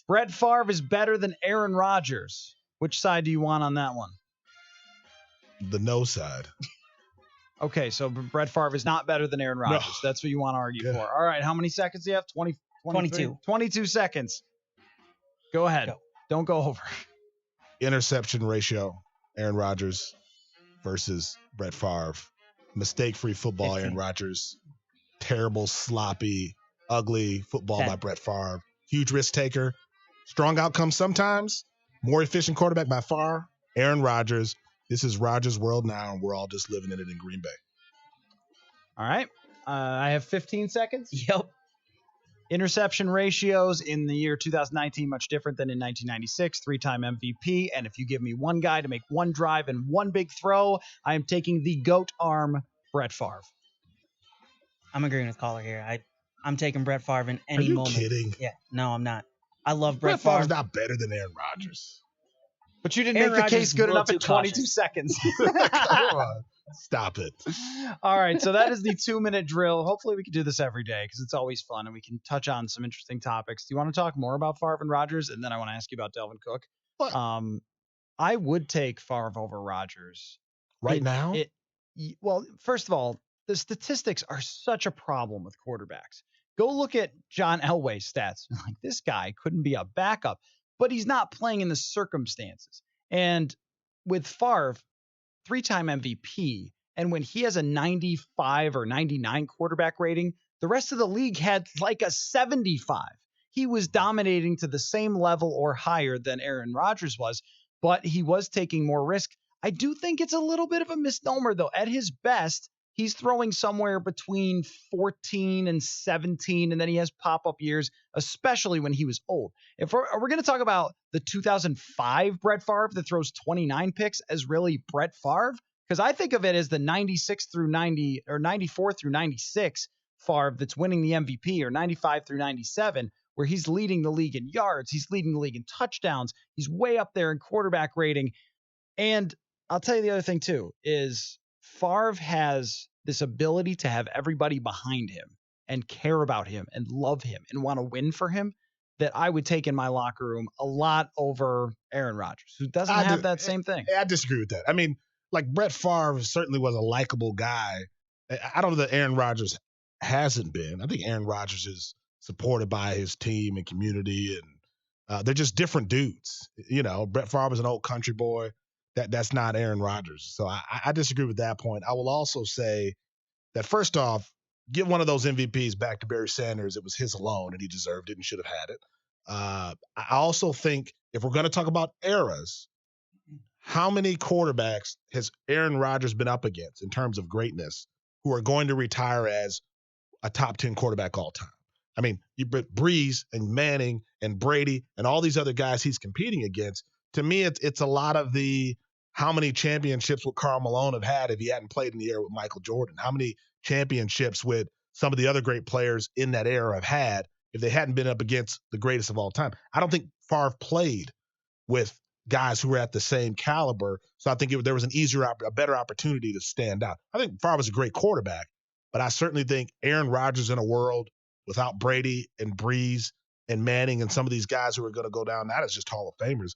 Brett Favre is better than Aaron Rodgers. Which side do you want on that one? The no side. Okay, so Brett Favre is not better than Aaron Rodgers. No. That's what you want to argue Good. for. All right, how many seconds do you have? 22. 22 seconds. Go ahead. Go. Don't go over. Interception ratio, Aaron Rodgers versus Brett Favre. Mistake-free football, 15. Aaron Rodgers. Terrible, sloppy, ugly football 10. by Brett Favre. Huge risk taker. Strong outcomes sometimes. More efficient quarterback by far. Aaron Rodgers. This is Rodgers' world now, and we're all just living in it in Green Bay. All right. I have 15 seconds. Yep. Interception ratios in the year 2019, much different than in 1996. 3-time MVP. And if you give me one guy to make one drive and one big throw, I am taking the GOAT arm, Brett Favre. I'm agreeing with caller here. I'm taking Brett Favre in any moment. Are you kidding? Yeah. No, I'm not. I love Brett Brett Favre. Favre's not better than Aaron Rodgers. But you didn't Aaron make the Rodgers case is good a enough little in too 22 cautious. seconds. Come on. Stop it. All right, so that is the 2-minute drill. Hopefully we can do this every day because it's always fun and we can touch on some interesting topics. Do you want to talk more about Favre and Rodgers? And then I want to ask you about Delvin Cook. What? I would take Favre over Rodgers. Right now? Well, first of all, the statistics are such a problem with quarterbacks. Go look at John Elway's stats. Like, this guy couldn't be a backup, but he's not playing in the circumstances. And with Favre, 3-time MVP, and when he has a 95 or 99 quarterback rating, the rest of the league had like a 75. He was dominating to the same level or higher than Aaron Rodgers was, but he was taking more risk. I do think it's a little bit of a misnomer, though. At his best, he's throwing somewhere between 14 and 17, and then he has pop-up years, especially when he was old. If we're going to talk about the 2005 Brett Favre that throws 29 picks as really Brett Favre, because I think of it as the 96 through 90 or 94 through 96 Favre that's winning the MVP, or 95 through 97, where he's leading the league in yards, he's leading the league in touchdowns, he's way up there in quarterback rating. And I'll tell you the other thing too, is Favre has this ability to have everybody behind him and care about him and love him and want to win for him that I would take in my locker room a lot over Aaron Rodgers, who doesn't have that same thing. I disagree with that. I mean, like, Brett Favre certainly was a likable guy. I don't know that Aaron Rodgers hasn't been. I think Aaron Rodgers is supported by his team and community, and they're just different dudes. You know, Brett Favre is an old country boy. That's not Aaron Rodgers. So I disagree with that point. I will also say that, first off, give one of those MVPs back to Barry Sanders. It was his alone, and he deserved it and should have had it. I also think if we're going to talk about eras, how many quarterbacks has Aaron Rodgers been up against in terms of greatness who are going to retire as a top 10 quarterback all time? I mean, you put Breeze and Manning and Brady and all these other guys he's competing against. To me, it's a lot of the how many championships would Karl Malone have had if he hadn't played in the era with Michael Jordan? How many championships would some of the other great players in that era have had if they hadn't been up against the greatest of all time? I don't think Favre played with guys who were at the same caliber, so I think there was a better opportunity to stand out. I think Favre was a great quarterback, but I certainly think Aaron Rodgers in a world without Brady and Breeze and Manning and some of these guys who are going to go down, that is just Hall of Famers.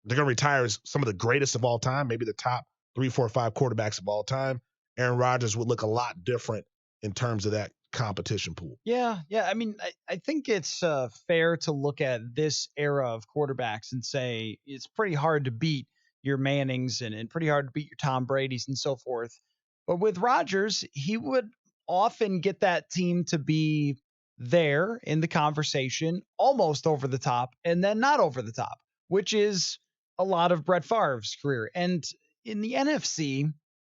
They're going to retire as some of the greatest of all time, maybe the top 3, 4, 5 quarterbacks of all time. Aaron Rodgers would look a lot different in terms of that competition pool. Yeah. I mean, I think it's fair to look at this era of quarterbacks and say it's pretty hard to beat your Mannings and pretty hard to beat your Tom Brady's and so forth. But with Rodgers, he would often get that team to be there in the conversation, almost over the top, and then not over the top, which is a lot of Brett Favre's career. And in the NFC,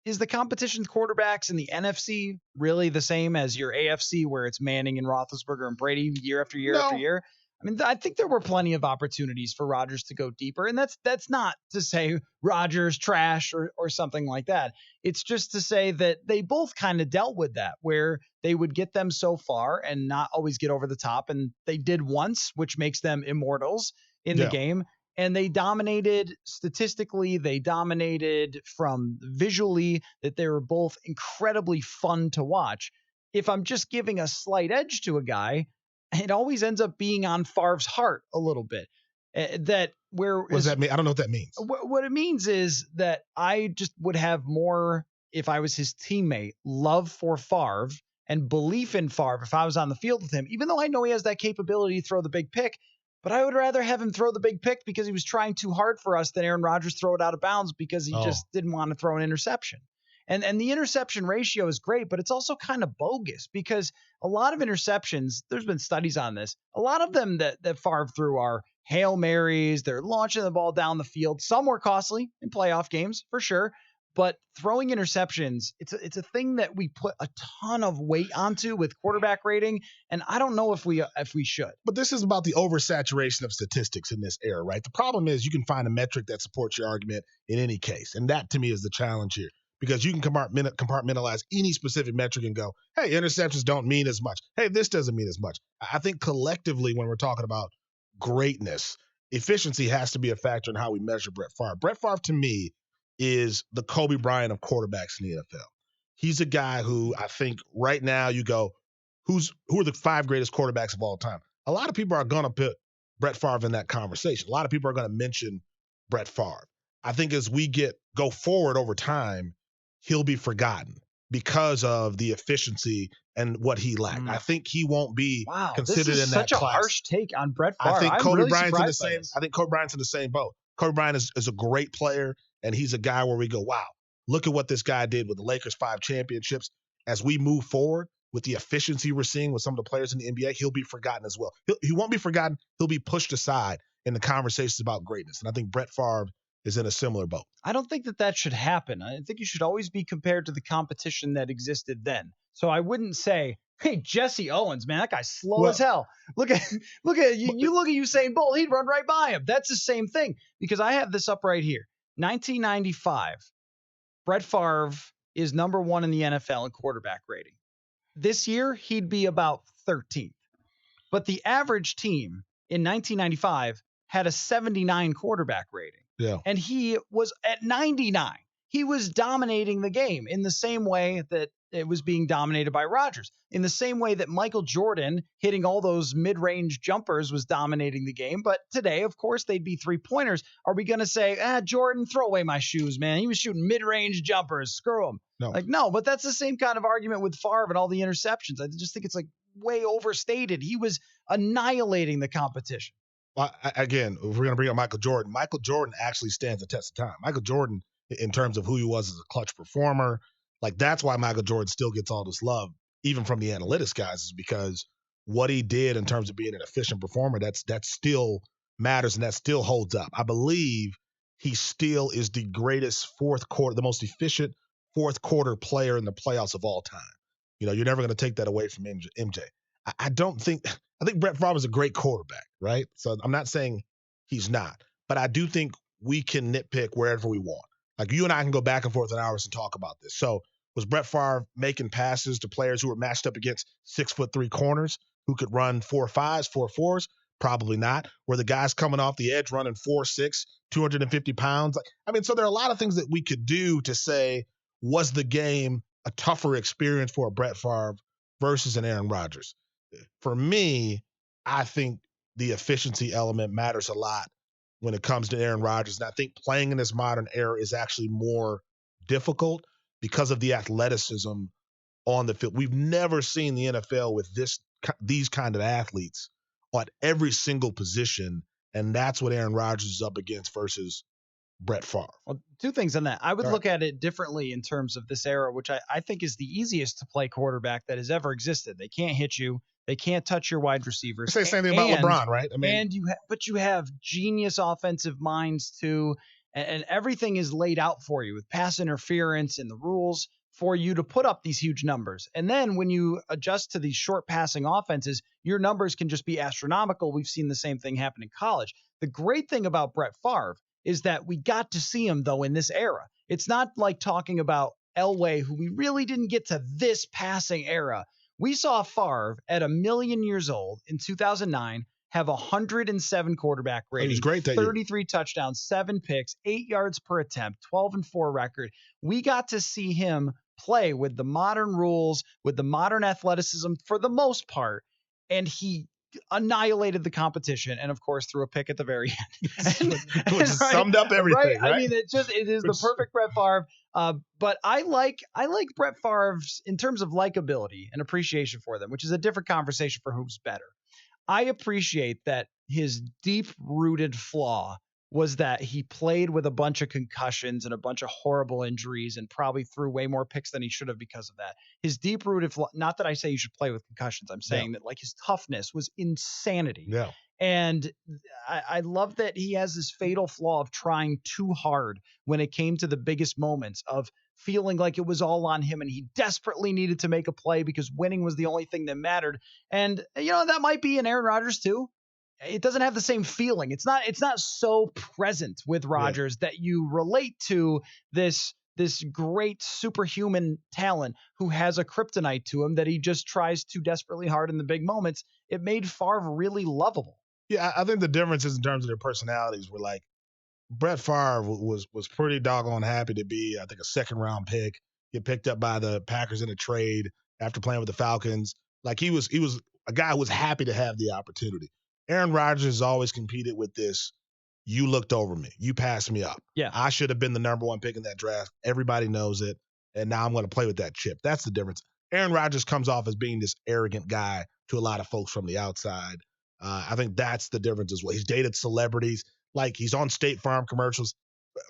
is the competition quarterbacks in the NFC really the same as your AFC, where it's Manning and Roethlisberger and Brady year after year after year? I mean, I think there were plenty of opportunities for Rodgers to go deeper, and that's not to say Rodgers trash or something like that. It's just to say that they both kind of dealt with that, where they would get them so far and not always get over the top, and they did once, which makes them immortals in the game. And they dominated statistically. They dominated from visually, that they were both incredibly fun to watch. If I'm just giving a slight edge to a guy, it always ends up being on Favre's heart a little bit. What does that mean? I don't know what that means. What it means is that I just would have more, if I was his teammate, love for Favre and belief in Favre if I was on the field with him, even though I know he has that capability to throw the big pick. But I would rather have him throw the big pick because he was trying too hard for us than Aaron Rodgers throw it out of bounds because he just didn't want to throw an interception. And the interception ratio is great, but it's also kind of bogus because a lot of interceptions, there's been studies on this, a lot of them that Favre threw are Hail Marys. They're launching the ball down the field. Some were costly in playoff games, for sure. But throwing interceptions, it's a thing that we put a ton of weight onto with quarterback rating, and I don't know if we should. But this is about the oversaturation of statistics in this era, right? The problem is you can find a metric that supports your argument in any case, and that to me is the challenge here. Because you can compartmentalize any specific metric and go, hey, interceptions don't mean as much. Hey, this doesn't mean as much. I think collectively when we're talking about greatness, efficiency has to be a factor in how we measure Brett Favre. Brett Favre, to me, is the Kobe Bryant of quarterbacks in the NFL. He's a guy who I think right now you go, who are the 5 greatest quarterbacks of all time? A lot of people are going to put Brett Favre in that conversation. A lot of people are going to mention Brett Favre. I think as we go forward over time, he'll be forgotten because of the efficiency and what he lacked. I think he won't be considered in that class. Such a harsh take on Brett Favre. I think Kobe really Bryant's in the same. I think Kobe Bryant's in the same boat. Kobe Bryant is a great player, and he's a guy where we go, wow, look at what this guy did with the Lakers 5 championships. As we move forward with the efficiency we're seeing with some of the players in the NBA, he'll be forgotten as well. He won't be forgotten. He'll be pushed aside in the conversations about greatness. And I think Brett Favre is in a similar boat. I don't think that should happen. I think you should always be compared to the competition that existed then. So I wouldn't say, hey, Jesse Owens, man, that guy's slow as hell. Look at you. Look at Usain Bolt. He'd run right by him. That's the same thing because I have this up right here. 1995, Brett Favre is number 1 in the NFL in quarterback rating. This year, he'd be about 13th. But the average team in 1995 had a 79 quarterback rating. Yeah. And he was at 99. He was dominating the game in the same way that it was being dominated by Rodgers, in the same way that Michael Jordan hitting all those mid-range jumpers was dominating the game. But today, of course, they'd be 3-pointers. Are we going to say, Jordan, throw away my shoes, man? He was shooting mid-range jumpers. Screw him. No, but that's the same kind of argument with Favre and all the interceptions. I just think it's like way overstated. He was annihilating the competition. Well, again, if we're going to bring up Michael Jordan actually stands the test of time. Michael Jordan, in terms of who he was as a clutch performer, like that's why Michael Jordan still gets all this love, even from the analytics guys, is because what he did in terms of being an efficient performer, that still matters and that still holds up. I believe he still is the greatest the most efficient fourth quarter player in the playoffs of all time. You know, you're never going to take that away from MJ. I think Brett Favre is a great quarterback, right? So I'm not saying he's not, but I do think we can nitpick wherever we want. Like you and I can go back and forth in hours and talk about this. So was Brett Favre making passes to players who were matched up against 6'3" corners who could run 4.5s, 4.4s? Probably not. Were the guys coming off the edge running 4.6, 250 pounds? So there are a lot of things that we could do to say, was the game a tougher experience for a Brett Favre versus an Aaron Rodgers? For me, I think the efficiency element matters a lot when it comes to Aaron Rodgers. And I think playing in this modern era is actually more difficult because of the athleticism on the field. We've never seen the NFL with these kind of athletes on every single position. And that's what Aaron Rodgers is up against versus Brett Favre. Well, 2 things on that. I would look at it differently in terms of this era, which I think is the easiest to play quarterback that has ever existed. They can't hit you. They can't touch your wide receivers. Say the same thing about LeBron, right? But you have genius offensive minds too, and everything is laid out for you with pass interference and the rules for you to put up these huge numbers. And then when you adjust to these short passing offenses, your numbers can just be astronomical. We've seen the same thing happen in college. The great thing about Brett Favre is that we got to see him, though, in this era. It's not like talking about Elway, who we really didn't get to this passing era. We saw Favre at 1,000,000 years old in 2009 have 107 quarterback rating. He was great that 33 year. touchdowns, 7 picks, 8 yards per attempt, 12-4 record. We got to see him play with the modern rules, with the modern athleticism for the most part, and he annihilated the competition, and of course threw a pick at the very end. Which summed up everything, right? I mean, it is the perfect Brett Favre. But I like Brett Favre's in terms of likability and appreciation for them, which is a different conversation for who's better. I appreciate that his deep-rooted flaw was that he played with a bunch of concussions and a bunch of horrible injuries and probably threw way more picks than he should have because of that. His deep-rooted flaw, not that I say you should play with concussions. I'm saying that like his toughness was insanity. Yeah. And I love that he has this fatal flaw of trying too hard when it came to the biggest moments, of feeling like it was all on him and he desperately needed to make a play because winning was the only thing that mattered. And, that might be in Aaron Rodgers too. It doesn't have the same feeling. It's not so present with Rodgers that you relate to this great superhuman talent who has a kryptonite to him that he just tries too desperately hard in the big moments. It made Favre really lovable. Yeah, I think the difference is in terms of their personalities. Were like Brett Favre was pretty doggone happy to be, I think, a second-round pick. Get picked up by the Packers in a trade after playing with the Falcons. Like he was a guy who was happy to have the opportunity. Aaron Rodgers has always competed with this, you looked over me. You passed me up. Yeah. I should have been the number one pick in that draft. Everybody knows it. And now I'm going to play with that chip. That's the difference. Aaron Rodgers comes off as being this arrogant guy to a lot of folks from the outside. I think that's the difference as well. He's dated celebrities. Like he's on State Farm commercials.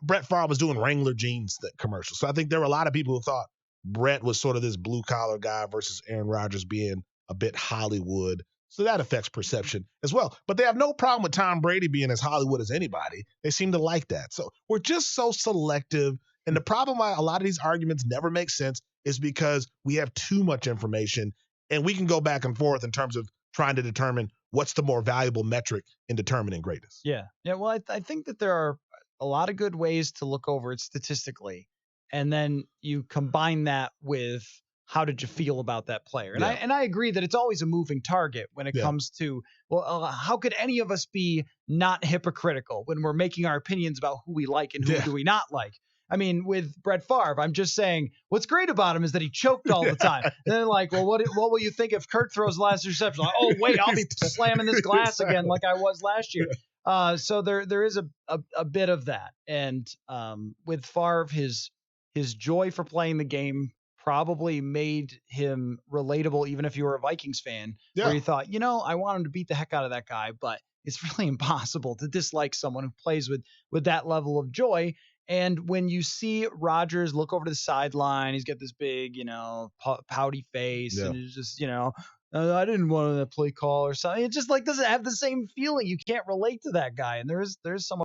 Brett Favre was doing Wrangler jeans commercials. So I think there were a lot of people who thought Brett was sort of this blue-collar guy versus Aaron Rodgers being a bit Hollywood. So that affects perception as well. But they have no problem with Tom Brady being as Hollywood as anybody. They seem to like that. So we're just so selective. And the problem why a lot of these arguments never make sense is because we have too much information, and we can go back and forth in terms of trying to determine what's the more valuable metric in determining greatness. Yeah. Well, I think that there are a lot of good ways to look over it statistically, and then you combine that with how did you feel about that player? And I agree that it's always a moving target when it comes to, how could any of us be not hypocritical when we're making our opinions about who we like and who do we not like? I mean, with Brett Favre, I'm just saying what's great about him is that he choked all the time. And then like, well, what will you think if Kirk throws the last interception? Like, oh, wait, I'll be slamming this glass again like I was last year. So there is a bit of that. And with Favre, his joy for playing the game probably made him relatable, even if you were a Vikings fan, where you thought, I want him to beat the heck out of that guy, but it's really impossible to dislike someone who plays with that level of joy. And when you see Rodgers look over to the sideline, he's got this big, pouty face, and it's just, I didn't want that play call or something. It just like doesn't have the same feeling. You can't relate to that guy. And there's some